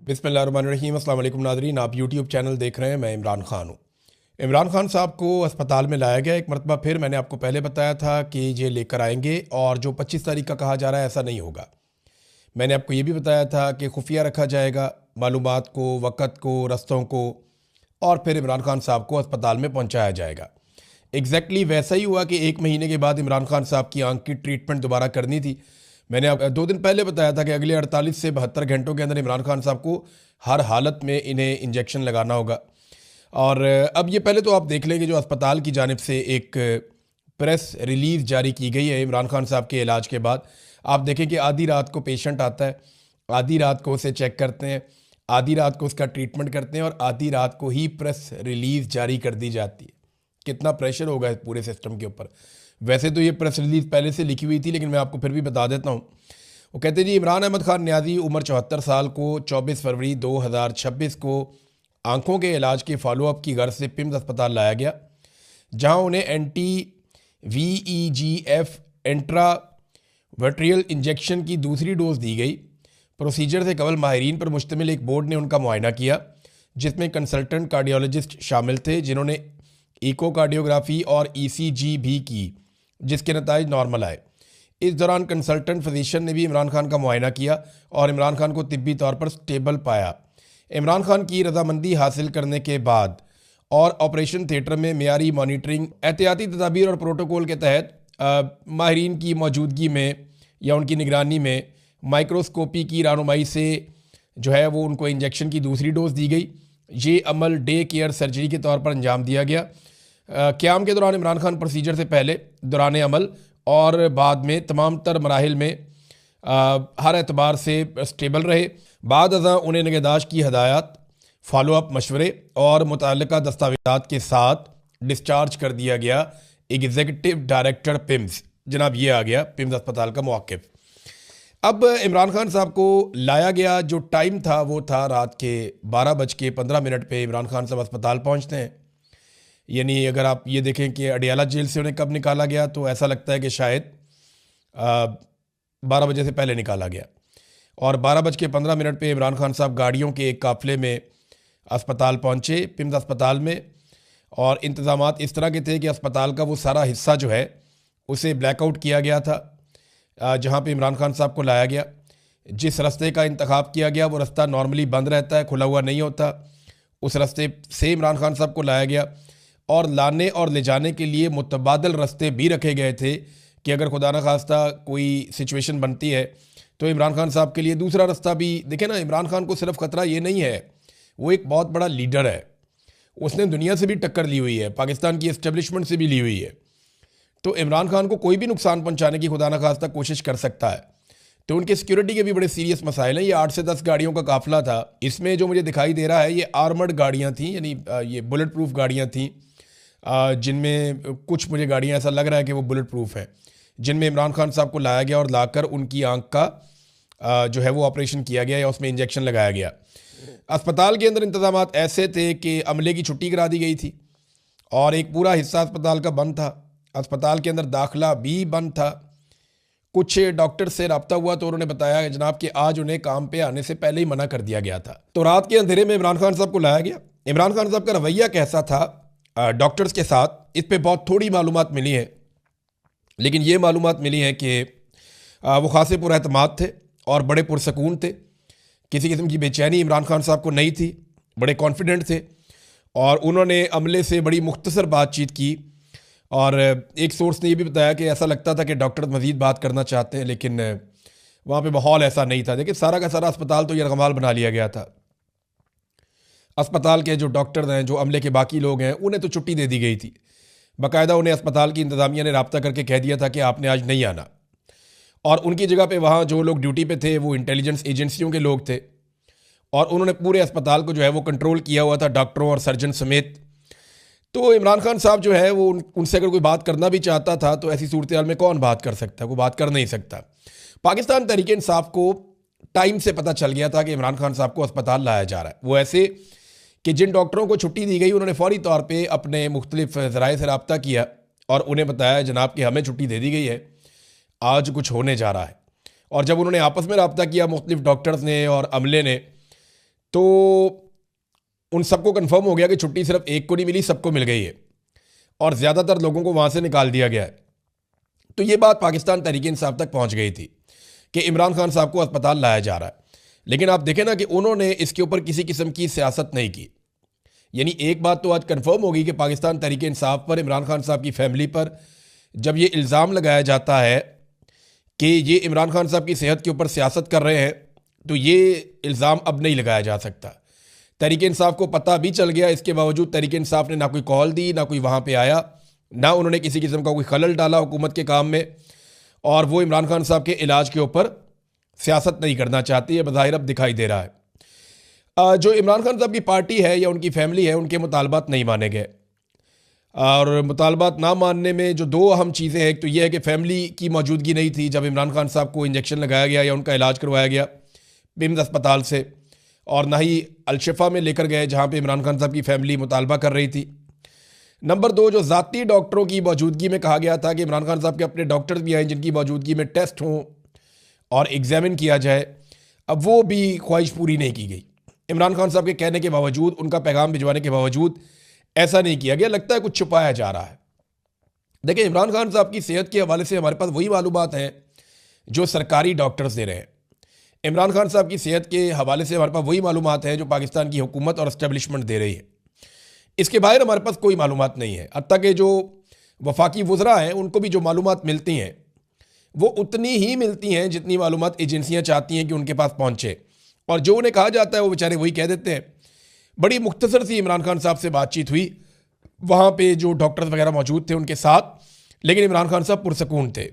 बिस्मिल्लाहिर्रहमानिर्रहीम। अस्सलाम वालेकुम नाज़रीन, आप यूट्यूब चैनल देख रहे हैं। मैं इमरान ख़ान हूँ। इमरान ख़ान साहब को अस्पताल में लाया गया। एक मरतबा फिर मैंने आपको पहले बताया था कि ये लेकर आएंगे और जो 25 तारीख का कहा जा रहा है ऐसा नहीं होगा। मैंने आपको ये भी बताया था कि खुफिया रखा जाएगा मालूमात को, वक़्त को, रस्तों को, और फिर इमरान ख़ान साहब को अस्पताल में पहुँचाया जाएगा। एग्जैक्टली वैसा ही हुआ कि 1 महीने के बाद इमरान ख़ान साहब की आंख की ट्रीटमेंट दोबारा करनी थी। मैंने आप 2 दिन पहले बताया था कि अगले 48 से 72 घंटों के अंदर इमरान खान साहब को हर हालत में इन्हें इंजेक्शन लगाना होगा। और अब ये पहले तो आप देख लें कि जो अस्पताल की जानिब से एक प्रेस रिलीज़ जारी की गई है इमरान खान साहब के इलाज के बाद। आप देखें कि आधी रात को पेशेंट आता है, आधी रात को उसे चेक करते हैं, आधी रात को उसका ट्रीटमेंट करते हैं और आधी रात को ही प्रेस रिलीज़ जारी कर दी जाती है। कितना प्रेशर होगा इस पूरे सिस्टम के ऊपर। वैसे तो ये प्रेस रिलीज़ पहले से लिखी हुई थी, लेकिन मैं आपको फिर भी बता देता हूँ। वो कहते हैं जी, इमरान अहमद खान न्याजी उम्र 74 साल को 24 फरवरी 2026 को आंखों के इलाज के फॉलोअप की गर्ज से पिम्स अस्पताल लाया गया, जहां उन्हें VEGF एंट्रा वर्ट्रियल इंजेक्शन की दूसरी डोज दी गई। प्रोसीजर से कबल माहिरीन पर मुश्तमिल एक बोर्ड ने उनका मुआयना किया, जिसमें कंसल्टेंट कार्डियोलॉजिस्ट शामिल थे, जिन्होंने इकोकार्डियोग्राफी और ECG भी की, जिसके नताइज नॉर्मल आए। इस दौरान कंसल्टेंट फिजिशियन ने भी इमरान खान का मुआयना किया और इमरान खान को तिब्बी तौर पर स्टेबल पाया। इमरान खान की रजामंदी हासिल करने के बाद और ऑपरेशन थिएटर में मियारी मॉनिटरिंग, एहतियाती तदाबीर और प्रोटोकॉल के तहत माहिरीन की मौजूदगी में या उनकी निगरानी में माइक्रोस्कोपी की रहनुमाई से जो है वो उनको इंजेक्शन की दूसरी डोज दी गई। ये अमल डे केयर सर्जरी के तौर पर अंजाम दिया गया। क़याम के दौरान इमरान खान प्रोसीजर से पहले, दौरान अमल और बाद में तमाम तर मराहिल में हर एतबार से स्टेबल रहे। बाद अज़ां उन्हें निगहदाश्त की हदायत, फॉलोअप मशवरे और मुतल्लिका दस्तावेज़ात के साथ डिस्चार्ज कर दिया गया। एग्जीक्यूटिव डायरेक्टर पिम्स, जनाब ये आ गया पिम्स अस्पताल का मौक़िफ़। अब इमरान खान साहब को लाया गया, जो टाइम था वो था रात के 12:15 पे इमरान खान साहब अस्पताल पहुंचते हैं। यानी अगर आप ये देखें कि अडियाला जेल से उन्हें कब निकाला गया, तो ऐसा लगता है कि शायद 12 बजे से पहले निकाला गया। और 12:15 पे इमरान खान साहब गाड़ियों के एक काफ़िले में अस्पताल पहुंचे, पिम्स अस्पताल में। और इंतज़ामात इस तरह के थे कि अस्पताल का वो सारा हिस्सा जो है उसे ब्लैकआउट किया गया था, जहाँ पे इमरान खान साहब को लाया गया। जिस रास्ते का इंतखाब किया गया वो रास्ता नॉर्मली बंद रहता है, खुला हुआ नहीं होता। उस रास्ते से इमरान खान साहब को लाया गया और लाने और ले जाने के लिए मुतबादल रास्ते भी रखे गए थे कि अगर खुदा न खास्ता कोई सिचुएशन बनती है तो इमरान खान साहब के लिए दूसरा रास्ता भी। देखें ना, इमरान खान को सिर्फ ख़तरा ये नहीं है, वो एक बहुत बड़ा लीडर है। उसने दुनिया से भी टक्कर ली हुई है, पाकिस्तान की एस्टेब्लिशमेंट से भी ली हुई है। तो इमरान खान को कोई भी नुकसान पहुंचाने की खुदा न खास्ता कोशिश कर सकता है। तो उनके सिक्योरिटी के भी बड़े सीरियस मसाइल हैं। ये 8 से 10 गाड़ियों का काफिला था। इसमें जो मुझे दिखाई दे रहा है ये आर्मर्ड गाड़ियाँ थीं, यानी ये बुलेट प्रूफ गाड़ियाँ थीं, जिनमें कुछ मुझे गाड़ियाँ ऐसा लग रहा है कि वो बुलेट प्रूफ हैं, जिनमें इमरान खान साहब को लाया गया और लाकर उनकी आंख का जो है वो ऑपरेशन किया गया या उसमें इंजेक्शन लगाया गया। अस्पताल के अंदर इंतजामात ऐसे थे कि अमले की छुट्टी करा दी गई थी और एक पूरा हिस्सा अस्पताल का बंद था। अस्पताल के अंदर दाखिला भी बंद था। कुछ डॉक्टर से रब्ता हुआ तो उन्होंने बताया जनाब कि आज उन्हें काम पे आने से पहले ही मना कर दिया गया था। तो रात के अंधेरे में इमरान खान साहब को लाया गया। इमरान खान साहब का रवैया कैसा था डॉक्टर्स के साथ, इस पे बहुत थोड़ी मालूमात मिली है, लेकिन ये मालूमात मिली है कि वो खासे पुरएतमाद थे और बड़े पुरसकून थे। किसी किस्म की बेचैनी इमरान खान साहब को नहीं थी, बड़े कॉन्फिडेंट थे। और उन्होंने अमले से बड़ी मुख्तसर बातचीत की और एक सोर्स ने ये भी बताया कि ऐसा लगता था कि डॉक्टर मज़ीद बात करना चाहते हैं, लेकिन वहाँ पे माहौल ऐसा नहीं था। देखिए, सारा का सारा अस्पताल तो यरगमाल बना लिया गया था। अस्पताल के जो डॉक्टर हैं, जो अमले के बाकी लोग हैं, उन्हें तो छुट्टी दे दी गई थी। बाकायदा उन्हें अस्पताल की इंतज़ामिया ने रब्ता करके कह दिया था कि आपने आज नहीं आना। और उनकी जगह पे वहाँ जो लोग ड्यूटी पे थे वो इंटेलिजेंस एजेंसियों के लोग थे और उन्होंने पूरे अस्पताल को जो है वो कंट्रोल किया हुआ था, डॉक्टरों और सर्जन समेत। तो इमरान खान साहब जो है वो उनसे अगर कोई बात करना भी चाहता था तो ऐसी सूरत हाल में कौन बात कर सकता है, वो बात कर नहीं सकता। पाकिस्तान तहरीक इंसाफ को टाइम से पता चल गया था कि इमरान खान साहब को अस्पताल लाया जा रहा है। वो ऐसे कि जिन डॉक्टरों को छुट्टी दी गई उन्होंने फौरी तौर पे अपने मुख्तलिफ ज़राए से रब्ता किया और उन्हें बताया जनाब कि हमें छुट्टी दे दी गई है, आज कुछ होने जा रहा है। और जब उन्होंने आपस में रब्ता किया मुख्तलिफ डॉक्टर्स ने और अमले ने, तो उन सबको कंफर्म हो गया कि छुट्टी सिर्फ एक को नहीं मिली, सबको मिल गई है और ज़्यादातर लोगों को वहाँ से निकाल दिया गया है। तो ये बात पाकिस्तान तहरीक इंसाफ तक पहुँच गई थी कि इमरान खान साहब को अस्पताल लाया जा रहा है। लेकिन आप देखें ना कि उन्होंने इसके ऊपर किसी किस्म की सियासत नहीं की। यानी एक बात तो आज कंफर्म होगी कि पाकिस्तान तहरीक इंसाफ पर, इमरान खान साहब की फैमिली पर जब ये इल्ज़ाम लगाया जाता है कि ये इमरान खान साहब की सेहत के ऊपर सियासत कर रहे हैं, तो ये इल्ज़ाम अब नहीं लगाया जा सकता। तहरीक इंसाफ को पता भी चल गया, इसके बावजूद तहरीक इंसाफ ने ना कोई कॉल दी, ना कोई वहाँ पे आया, ना उन्होंने किसी किस्म का कोई खलल डाला हुकूमत के काम में, और वो इमरान खान साहब के इलाज के ऊपर सियासत नहीं करना चाहती है, बज़ाहिर अब दिखाई दे रहा है। जो इमरान खान साहब की पार्टी है या उनकी फैमिली है, उनके मुतालबात नहीं माने गए। और मुतालबात ना मानने में जो दो अहम चीज़ें हैं, एक तो यह है कि फैमिली की मौजूदगी नहीं थी जब इमरान खान साहब को इंजेक्शन लगाया गया या उनका इलाज करवाया गया पिम्स अस्पताल से, और ना ही अलशिफा में लेकर गए जहाँ पे इमरान खान साहब की फैमिली मुतालबा कर रही थी। नंबर दो, जो ज़ाती डॉक्टरों की मौजूदगी में कहा गया था कि इमरान खान साहब के अपने डॉक्टर्स भी आए जिनकी मौजूदगी में टेस्ट हों और एग्जामिन किया जाए, अब वो भी ख्वाहिश पूरी नहीं की गई। इमरान खान साहब के कहने के बावजूद, उनका पैगाम भिजवाने के बावजूद ऐसा नहीं किया गया। लगता है कुछ छुपाया जा रहा है। देखिए, इमरान खान साहब की सेहत के हवाले से हमारे पास वही मालूमात हैं जो सरकारी डॉक्टर्स दे रहे हैं। इमरान खान साहब की सेहत के हवाले से हमारे पास वही मालूमात हैं जो पाकिस्तान की हुकूमत और इस्टेब्लिशमेंट दे रही है। इसके बाहर हमारे पास कोई मालूमात नहीं है। हत्ता कि जो वफाकी वज़रा हैं उनको भी जो मालूमात मिलती हैं वो उतनी ही मिलती हैं जितनी मालूमात एजेंसियां चाहती हैं कि उनके पास पहुंचे, और जो उन्हें कहा जाता है वो बेचारे वही कह देते हैं। बड़ी मुख्तसर सी इमरान खान साहब से बातचीत हुई, वहाँ पे जो डॉक्टर्स वगैरह मौजूद थे उनके साथ, लेकिन इमरान खान साहब पुरसकून थे।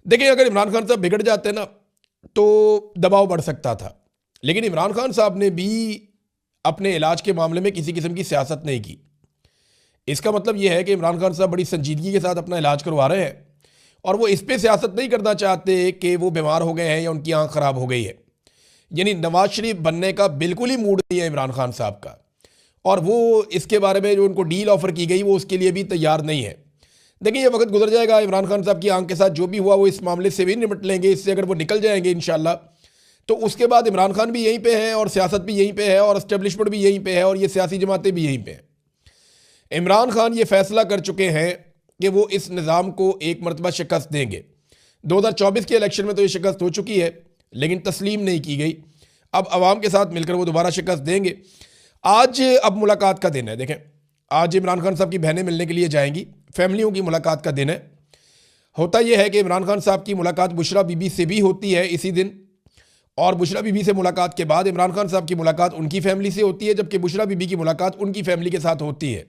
देखिए, अगर इमरान खान साहब बिगड़ जाते ना तो दबाव बढ़ सकता था, लेकिन इमरान खान साहब ने भी अपने इलाज के मामले में किसी किस्म की सियासत नहीं की। इसका मतलब यह है कि इमरान खान साहब बड़ी संजीदगी के साथ अपना इलाज करवा रहे हैं और वो इस पर सियासत नहीं करना चाहते कि वो बीमार हो गए हैं या उनकी आंख ख़राब हो गई है। यानी नवाज शरीफ बनने का बिल्कुल ही मूड नहीं है इमरान खान साहब का, और वो इसके बारे में जो उनको डील ऑफर की गई वो उसके लिए भी तैयार नहीं है। देखिए, ये वक्त गुजर जाएगा, इमरान खान साहब की आंख के साथ जो भी हुआ वो इस मामले से भी निपट लेंगे। इससे अगर वो निकल जाएंगे इंशाल्लाह, तो उसके बाद इमरान खान भी यहीं पे है और सियासत भी यहीं पे है और इस्टेब्लिशमेंट भी यहीं पे है और ये सियासी जमातें भी यहीं पे हैं। इमरान खान ये फैसला कर चुके हैं कि वो इस निज़ाम को एक मरतबा शिकस्त देंगे। 2024 के इलेक्शन में तो ये शिकस्त हो चुकी है, लेकिन तस्लीम नहीं की गई। अब आवाम के साथ मिलकर वो दोबारा शिकस्त देंगे। आज अब मुलाकात का दिन है। देखें, आज इमरान खान साहब की बहनें मिलने के लिए जाएंगी, फैमिलियों की मुलाकात का दिन है। होता यह है कि इमरान खान साहब की मुलाकात बुशरा बीबी से भी होती है इसी दिन, और बुशरा बीबी से मुलाकात के बाद इमरान खान साहब की मुलाकात उनकी फैमिली से होती है, जबकि बुशरा बीबी की मुलाकात उनकी फैमिली के साथ होती है।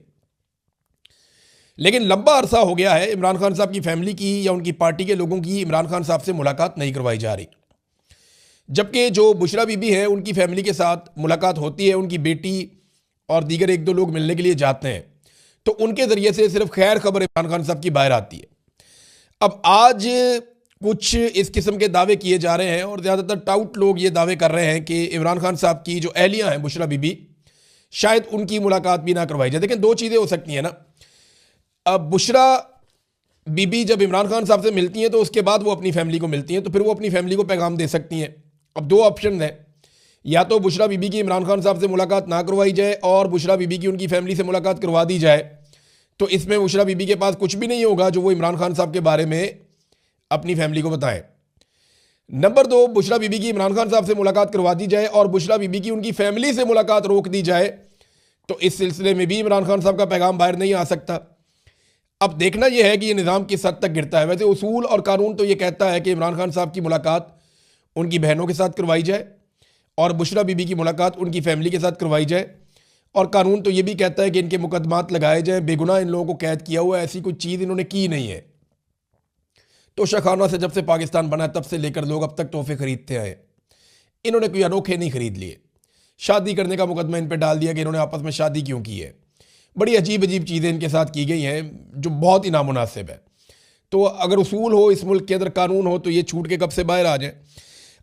लेकिन लंबा अरसा हो गया है इमरान खान साहब की फैमिली की या उनकी पार्टी के लोगों की इमरान खान साहब से मुलाकात नहीं करवाई जा रही, जबकि जो बुशरा बीबी है उनकी फैमिली के साथ मुलाकात होती है। उनकी बेटी और दीगर एक दो लोग मिलने के लिए जाते हैं, तो उनके ज़रिए से सिर्फ खैर खबर इमरान खान साहब की बाहर आती है। अब आज कुछ इस किस्म के दावे किए जा रहे हैं और ज़्यादातर टाउट लोग ये दावे कर रहे हैं कि इमरान खान साहब की जो अहलियाँ हैं बुशरा बीबी, शायद उनकी मुलाकात भी ना करवाई जाए। लेकिन दो चीज़ें हो सकती हैं ना। अब बुशरा बीबी जब इमरान खान साहब से मिलती हैं तो उसके बाद वो अपनी फैमिली को मिलती हैं, तो फिर वो अपनी फैमिली को पैगाम दे सकती हैं। अब दो ऑप्शन हैं, या तो बुशरा बीबी की इमरान खान साहब से मुलाकात ना करवाई जाए और बुशरा बीबी की उनकी फैमिली से मुलाकात करवा दी जाए, तो इसमें बुशरा बीबी के पास कुछ भी नहीं होगा जो वो इमरान खान साहब के बारे में अपनी फैमिली को बताएं। नंबर दो, बुशरा बीबी की इमरान खान साहब से मुलाकात करवा दी जाए और बुशरा बीबी की उनकी फैमिली से मुलाकात रोक दी जाए, तो इस सिलसिले में भी इमरान खान साहब का पैगाम बाहर नहीं आ सकता। अब देखना यह है कि ये निज़ाम किस हद तक गिरता है। वैसे उसूल और कानून तो ये कहता है कि इमरान खान साहब की मुलाकात उनकी बहनों के साथ करवाई जाए और बुशरा बीबी की मुलाकात उनकी फैमिली के साथ करवाई जाए, और कानून तो ये भी कहता है कि इनके मुकदमात लगाए जाएं, बेगुनाह इन लोगों को कैद किया हुआ है, ऐसी कोई चीज़ इन्होंने की नहीं है। तो शाखाना से जब से पाकिस्तान बना तब से लेकर लोग अब तक तोहफे खरीदते आए, इन्होंने कोई अनोखे नहीं खरीद लिए। शादी करने का मुकदमा इन पर डाल दिया कि इन्होंने आपस में शादी क्यों की है। बड़ी अजीब अजीब चीज़ें इनके साथ की गई हैं जो बहुत ही नामुनासिब है। तो अगर उसूल हो इस मुल्क के अंदर, कानून हो, तो ये छूट के कब से बाहर आ जाए।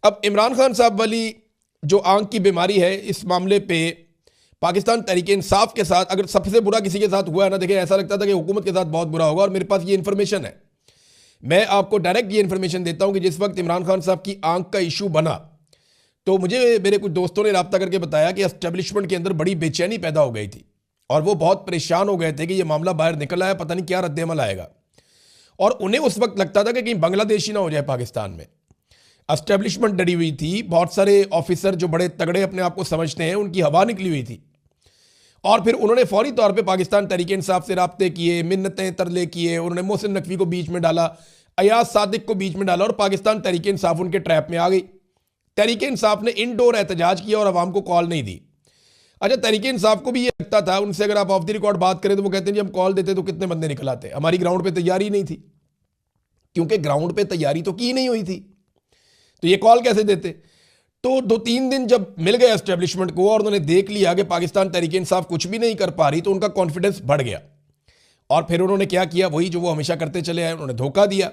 अब इमरान खान साहब वाली जो आंख की बीमारी है, इस मामले पे पाकिस्तान तहरीक इंसाफ के साथ अगर सबसे बुरा किसी के साथ हुआ है ना, देखिए ऐसा लगता था कि हुकूमत के साथ बहुत बुरा होगा, और मेरे पास ये इन्फॉर्मेशन है। मैं आपको डायरेक्ट ये इन्फॉर्मेशन देता हूँ कि जिस वक्त इमरान खान साहब की आंख का इशू बना तो मुझे मेरे कुछ दोस्तों ने रब्ता करके बताया कि एस्टेब्लिशमेंट के अंदर बड़ी बेचैनी पैदा हो गई थी और वो बहुत परेशान हो गए थे कि ये मामला बाहर निकल आया, पता नहीं क्या रद्द-ए-अमल आएगा। और उन्हें उस वक्त लगता था कि कहीं बांग्लादेश ही ना हो जाए पाकिस्तान में। एस्टेब्लिशमेंट डरी हुई थी, बहुत सारे ऑफिसर जो बड़े तगड़े अपने आप को समझते हैं उनकी हवा निकली हुई थी। और फिर उन्होंने फौरी तौर पे पाकिस्तान तहरीक-ए-इंसाफ से राब्ते किए, मिन्नतें तरले किए, उन्होंने मोहसिन नकवी को बीच में डाला, अयाज सादिक को बीच में डाला और पाकिस्तान तहरीक-ए-इंसाफ उनके ट्रैप में आ गई। तहरीक-ए-इंसाफ ने इनडोर एहतजाज किया और अवाम को कॉल नहीं दी। अच्छा, तहरीक-ए-इंसाफ को भी ये लगता था, उनसे अगर आप ऑफ द रिकॉर्ड बात करें तो वो कहते हैं जी हम कॉल देते तो कितने बंदे निकल आते, हमारी ग्राउंड पे तैयारी नहीं थी, क्योंकि ग्राउंड पे तैयारी तो की नहीं हुई थी, तो ये कॉल कैसे देते। तो 2-3 दिन जब मिल गए एस्टेब्लिशमेंट को और उन्होंने देख लिया कि पाकिस्तान तहरीक-ए-इंसाफ कुछ भी नहीं कर पा रही, तो उनका कॉन्फिडेंस बढ़ गया। और फिर उन्होंने क्या किया, वही जो वो हमेशा करते चले आए, उन्होंने धोखा दिया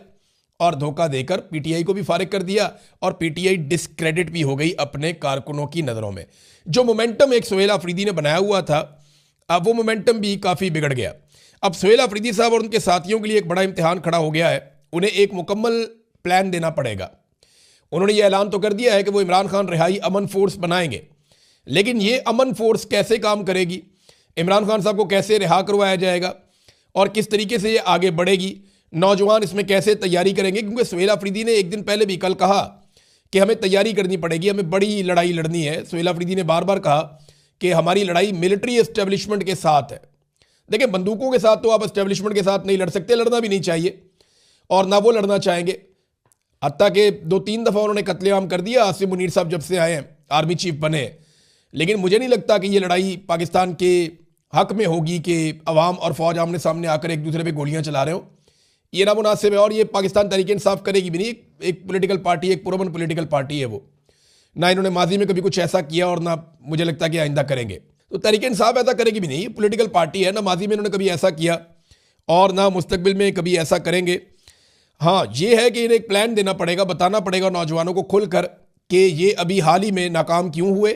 और धोखा देकर पीटीआई को भी फारिग कर दिया और पीटीआई डिस्क्रेडिट भी हो गई अपने कारकुनों की नज़रों में। जो मोमेंटम एक सुहेल अफरीदी ने बनाया हुआ था, अब वो मोमेंटम भी काफ़ी बिगड़ गया। अब सुहेल अफरीदी साहब और उनके साथियों के लिए एक बड़ा इम्तिहान खड़ा हो गया है, उन्हें एक मुकम्मल प्लान देना पड़ेगा। उन्होंने ये ऐलान तो कर दिया है कि वो इमरान खान रिहाई अमन फोर्स बनाएंगे, लेकिन ये अमन फोर्स कैसे काम करेगी, इमरान खान साहब को कैसे रिहा करवाया जाएगा और किस तरीके से ये आगे बढ़ेगी, नौजवान इसमें कैसे तैयारी करेंगे। क्योंकि सुहेल अफरीदी ने एक दिन पहले भी कल कहा कि हमें तैयारी करनी पड़ेगी, हमें बड़ी लड़ाई लड़नी है। सुहेल अफरीदी ने बार बार कहा कि हमारी लड़ाई मिलिट्री एस्टेब्लिशमेंट के साथ है। देखिए, बंदूकों के साथ तो आप एस्टेब्लिशमेंट के साथ नहीं लड़ सकते, लड़ना भी नहीं चाहिए और ना वो लड़ना चाहेंगे। हत्ता कि 2-3 दफ़ा उन्होंने कत्लेआम कर दिया आसिम मुनीर साहब जब से आए हैं, आर्मी चीफ बने। लेकिन मुझे नहीं लगता कि ये लड़ाई पाकिस्तान के हक में होगी कि अवाम और फौज आमने सामने आकर एक दूसरे पे गोलियां चला रहे हो, ये ना मुनासिब है। और ये पाकिस्तान तहरीक-ए-इंसाफ करेगी भी नहीं, एक पॉलिटिकल पार्टी, एक पुरअमन पॉलिटिकल पार्टी है वो, ना इन्होंने माजी में कभी कुछ ऐसा किया और ना मुझे लगता कि आइंदा करेंगे। तो तहरीक-ए-इंसाफ ऐसा करेगी भी नहीं, पॉलिटिकल पार्टी है, ना माजी में इन्होंने कभी ऐसा किया और ना मुस्तकबिल में कभी ऐसा करेंगे। हाँ, ये है कि इन्हें एक प्लान देना पड़ेगा, बताना पड़ेगा नौजवानों को खुलकर कि ये अभी हाल ही में नाकाम क्यों हुए,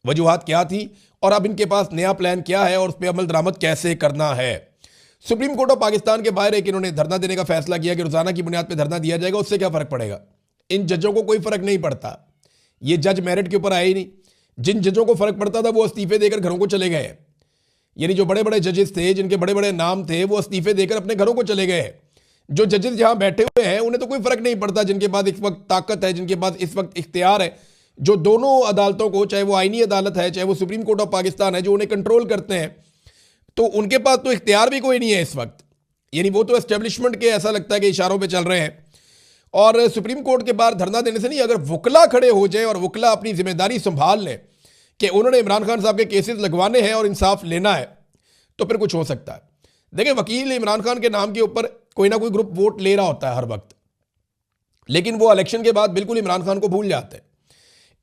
वजूहात क्या थी और अब इनके पास नया प्लान क्या है और उस पर अमल दरामद कैसे करना है। सुप्रीम कोर्ट ऑफ पाकिस्तान के बाहर एक इन्होंने धरना देने का फैसला किया कि रोजाना की बुनियाद पर धरना दिया जाएगा, उससे क्या फर्क पड़ेगा। इन जजों को कोई फर्क नहीं पड़ता, ये जज मेरिट के ऊपर आए ही नहीं। जिन जजों को फर्क पड़ता था वो इस्तीफे देकर घरों को चले गए, यानी जो बड़े बड़े जजेस थे, जिनके बड़े बड़े नाम थे, वो इस्तीफे देकर अपने घरों को चले गए। जो जजेस जहां बैठे हुए हैं उन्हें तो कोई फर्क नहीं पड़ता, जिनके पास इस वक्त ताकत है, जिनके पास इस वक्त इख्तियार है, जो दोनों अदालतों को, चाहे वो आईनी अदालत है चाहे वो सुप्रीम कोर्ट ऑफ पाकिस्तान है, जो उन्हें कंट्रोल करते हैं, तो उनके पास तो इख्तियार भी कोई नहीं है इस वक्त। यानी वो तो एस्टेब्लिशमेंट के ऐसा लगता है कि इशारों पे चल रहे हैं। और सुप्रीम कोर्ट के बाहर धरना देने से नहीं, अगर वकला खड़े हो जाए और वकला अपनी जिम्मेदारी संभाल लें कि उन्होंने इमरान खान साहब के केसेस लगवाने हैं और इंसाफ लेना है, तो फिर कुछ हो सकता है। देखिए, वकील इमरान खान के नाम के ऊपर कोई ना कोई ग्रुप वोट ले रहा होता है हर वक्त, लेकिन वो इलेक्शन के बाद बिल्कुल इमरान खान को भूल जाते हैं।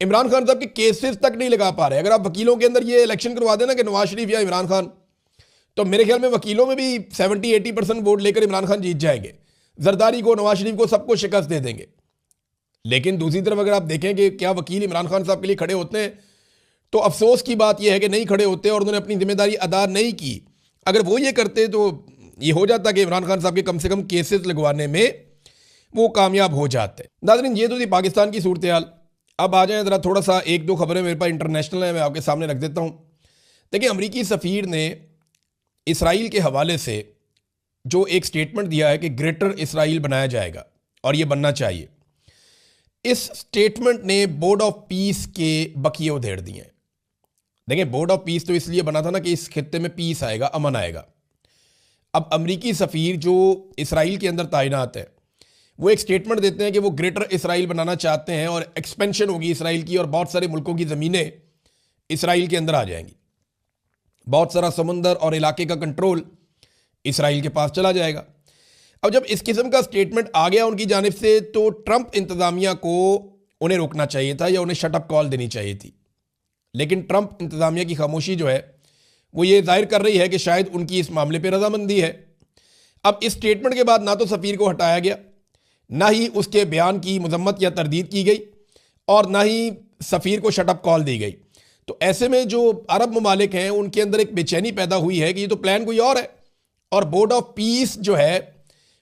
इमरान खान साहब के केसेस तक नहीं लगा पा रहे। अगर आप वकीलों के अंदर ये इलेक्शन करवा देना कि नवाज शरीफ या इमरान खान, तो मेरे ख्याल में वकीलों में भी 70-80% वोट लेकर इमरान खान जीत जाएंगे, जरदारी को, नवाज शरीफ को, सबको शिकस्त दे देंगे। लेकिन दूसरी तरफ अगर आप देखें कि क्या वकील इमरान खान साहब के लिए खड़े होते हैं, तो अफसोस की बात यह है कि नहीं खड़े होते और उन्होंने अपनी जिम्मेदारी अदा नहीं की। अगर वो ये करते तो ये हो जाता कि इमरान खान साहब के कम से कम केसेस लगवाने में वो कामयाब हो जाते। नाज़रीन, ये तो थी पाकिस्तान की सूरत हाल। अब आ जाए ज़रा थोड़ा सा, 1-2 खबरें मेरे पास इंटरनेशनल है, मैं आपके सामने रख देता हूँ। देखिए, अमरीकी सफ़ीर ने इसराइल के हवाले से जो एक स्टेटमेंट दिया है कि ग्रेटर इसराइल बनाया जाएगा और ये बनना चाहिए, इस स्टेटमेंट ने बोर्ड ऑफ पीस के बकिए उधेड़ दिए हैं। देखिए, बोर्ड ऑफ पीस तो इसलिए बना था ना कि इस खित्ते में पीस आएगा, अमन आएगा। अब अमरीकी सफ़ीर जो इसराइल के अंदर तैनात है, वो एक स्टेटमेंट देते हैं कि वो ग्रेटर इसराइल बनाना चाहते हैं और एक्सपेंशन होगी इसराइल की और बहुत सारे मुल्कों की ज़मीनें इसराइल के अंदर आ जाएंगी। बहुत सारा समुंदर और इलाके का कंट्रोल इसराइल के पास चला जाएगा। अब जब इस किस्म का स्टेटमेंट आ गया उनकी जानिब से, तो ट्रंप इंतज़ामिया को उन्हें रोकना चाहिए था या उन्हें शटअप कॉल देनी चाहिए थी। लेकिन ट्रंप इंतज़ामिया की खामोशी जो है वो ये जाहिर कर रही है कि शायद उनकी इस मामले पर रजामंदी है। अब इस स्टेटमेंट के बाद ना तो सफ़ीर को हटाया गया, ना ही उसके बयान की मजम्मत या तरदीद की गई और ना ही सफ़ीर को शटअप कॉल दी गई। तो ऐसे में जो अरब ममालिक हैं उनके अंदर एक बेचैनी पैदा हुई है कि ये तो प्लान कोई और है और बोर्ड ऑफ पीस जो है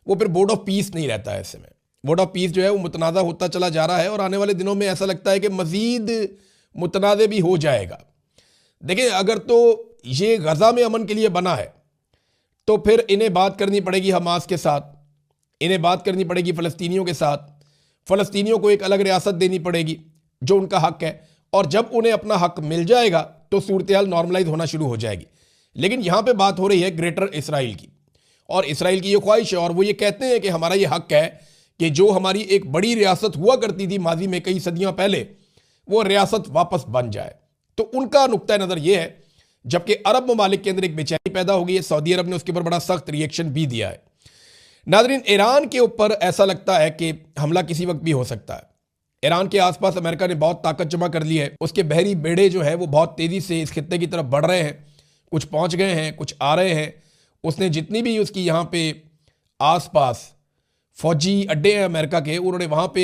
वो फिर बोर्ड ऑफ पीस नहीं रहता है। ऐसे में वर्ड ऑफ पीस जो है वो मुतनाज़ा होता चला जा रहा है और आने वाले दिनों में ऐसा लगता है कि मज़ीद मुतनाज़े भी हो जाएगा। देखिए, अगर तो ये गज़ा में अमन के लिए बना है तो फिर इन्हें बात करनी पड़ेगी हमास के साथ, इन्हें बात करनी पड़ेगी फ़लस्तीनियों के साथ, फ़लस्तीनियों को एक अलग रियासत देनी पड़ेगी जो उनका हक है, और जब उन्हें अपना हक मिल जाएगा तो सूरत हाल नॉर्मलाइज होना शुरू हो जाएगी। लेकिन यहाँ पे बात हो रही है ग्रेटर इसराइल की, और इसराइल की ये ख्वाहिश है और वो ये कहते हैं कि हमारा ये हक है कि जो हमारी एक बड़ी रियासत हुआ करती थी माजी में कई सदियां पहले, वो रियासत वापस बन जाए। तो उनका नुक्ता नज़र ये है, जबकि अरब ममालिक के अंदर एक बेचैनी पैदा हो गई है। सऊदी अरब ने उसके ऊपर बड़ा सख्त रिएक्शन भी दिया है। नाज़रीन, ईरान के ऊपर ऐसा लगता है कि हमला किसी वक्त भी हो सकता है। ईरान के आसपास अमेरिका ने बहुत ताकत जमा कर ली है, उसके बहरी बेड़े जो है वो बहुत तेज़ी से इस खित्ते की तरफ बढ़ रहे हैं, कुछ पहुंच गए हैं, कुछ आ रहे हैं। उसने जितनी भी उसकी यहाँ पे आसपास फौजी अड्डे हैं अमेरिका के, उन्होंने वहाँ पे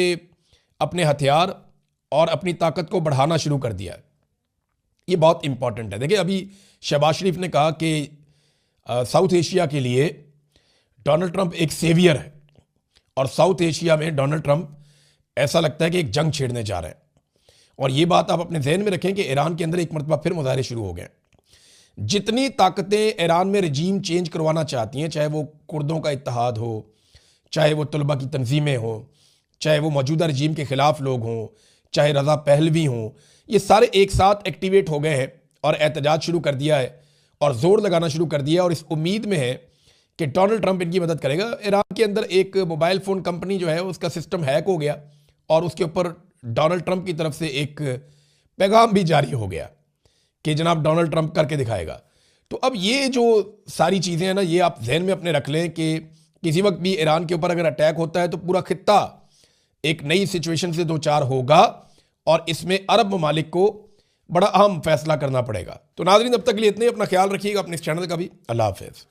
अपने हथियार और अपनी ताकत को बढ़ाना शुरू कर दिया है। ये बहुत इंपॉर्टेंट है। देखिए, अभी शहबाज शरीफ ने कहा कि साउथ एशिया के लिए डोनाल्ड ट्रंप एक सेवियर है, और साउथ एशिया में डोनाल्ड ट्रंप ऐसा लगता है कि एक जंग छेड़ने जा रहे हैं। और ये बात आप अपने जहन में रखें कि ईरान के अंदर एक मरतबा फिर मुजाहरे शुरू हो गए। जितनी ताकतें ईरान में रजीम चेंज करवाना चाहती हैं, चाहे वो कुर्दों का इत्तेहाद हो, चाहे वो तलबा की तंजीमें हो, चाहे वो मौजूदा रजीम के ख़िलाफ़ लोग हों, चाहे रज़ा पहलवी हों, ये सारे एक साथ एक्टिवेट हो गए हैं और एहतजाज शुरू कर दिया है और ज़ोर लगाना शुरू कर दिया, और इस उम्मीद में है कि डोनाल्ड ट्रंप इनकी मदद करेगा। ईरान के अंदर एक मोबाइल फ़ोन कंपनी जो है उसका सिस्टम हैक हो गया और उसके ऊपर डोनाल्ड ट्रंप की तरफ से एक पैगाम भी जारी हो गया कि जनाब डोनाल्ड ट्रंप करके दिखाएगा। तो अब ये जो सारी चीज़ें हैं ना, ये आप जहन में अपने रख लें कि किसी वक्त भी ईरान के ऊपर अगर अटैक होता है तो पूरा खित्ता एक नई सिचुएशन से दो चार होगा, और इसमें अरब ममालिक को बड़ा अहम फैसला करना पड़ेगा। तो नाज़रीन, अब तक के लिए इतने, अपना ख्याल रखिएगा, अपने इस चैनल का भी। अल्लाह हाफ़िज़।